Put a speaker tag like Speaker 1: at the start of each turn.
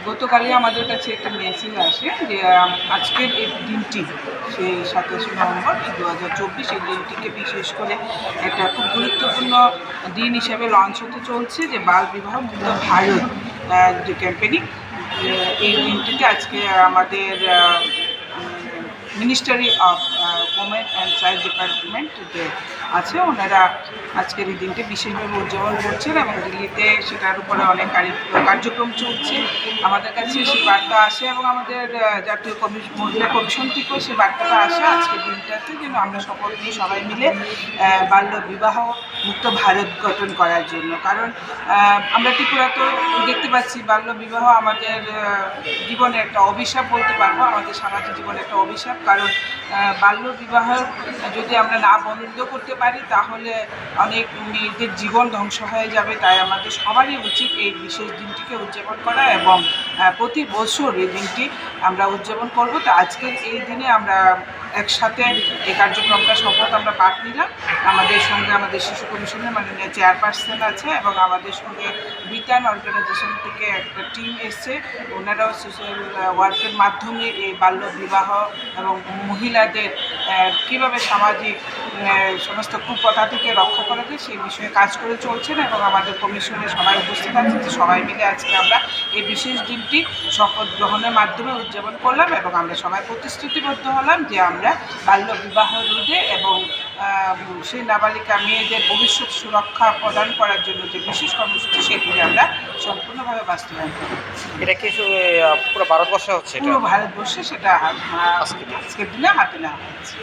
Speaker 1: গতকালই আমাদের কাছে একটা মেসেজ আসে যে আজকের এই দিনটি সেই 27 নভেম্বর 2024 এই দিনটিকে বিশেষ করে একটা খুব গুরুত্বপূর্ণ দিন হিসেবে লঞ্চ হতে চলছে যে বাল বিবাহ মুক্ত ভারত যে ক্যাম্পেইনিং। এই দিনটিতে আজকে আমাদের ministry of women and child department যে আছে ওনারা আজকের এই দিনটি বিশেষভাবে উদযাপন করছেন এবং দিল্লিতে সেটার উপরে অনেক কার্যক্রম চলছে। আমাদের কাছে সেই বার্তা আসে এবং আমাদের জাতীয় মহিলা কমিশন থেকেও সেই বার্তাটা আসে আজকের দিনটাতে যেন আমরা সকলকে সবাই মিলে বাল্য বিবাহ মুক্ত ভারত গঠন করার জন্য। কারণ আমরা ত্রিপুরা তো দেখতে পাচ্ছি বাল্য বিবাহ আমাদের জীবনে একটা অভিশাপ বলতে পারবো, আমাদের সামাজিক জীবনে একটা অভিশাপ। কারণ বাল্য বিবাহ যদি আমরা না বন্ধ করতে পারি তাহলে অনেক মেয়েদের জীবন ধ্বংস হয়ে যাবে। তাই আমাদের সবারই উচিত এই বিশেষ দিনটিকে উদযাপন করা এবং প্রতি বছর এই দিনটি আমরা উদযাপন করব। তো আজকের এই দিনে আমরা একসাথে এই কার্যক্রমটা শপথ আমরা পাঠ নিলাম। আমাদের সঙ্গে আমাদের শিশু কমিশনের মাননীয় চেয়ারপারসন আছে এবং আমাদের সঙ্গে বিতান অর্গানাইজেশন থেকে একটা টিম এসছে। ওনারাও সোশ্যাল ওয়ার্কের মাধ্যমে এই বাল্য বিবাহ এবং মহিলাদের কীভাবে সামাজিক সমস্ত কুপ্রথা থেকে রক্ষা করা যায় সেই বিষয়ে কাজ করে চলছেন এবং আমাদের কমিশনে সবাই উপস্থিত আছেন। যে সবাই মিলে আজকে আমরা এই বিশেষ দিনটি শপথ গ্রহণের মাধ্যমে উদযাপন করলাম এবং আমরা সবাই প্রতিশ্রুতিবদ্ধ হলাম যে আমরা বাল্য বিবাহ রোধে এবং সেই নাবালিকা মেয়েদের ভবিষ্যৎ সুরক্ষা প্রদান করার জন্য যে বিশেষ কর্মসূচি সেগুলি আমরা সম্পূর্ণভাবে বাস্তবায়ন করব।
Speaker 2: এটা কি পুরো ভারতবর্ষে হচ্ছে?
Speaker 1: পুরো ভারতবর্ষে সেটা আজকের দিনে হাতে নেওয়া হচ্ছে।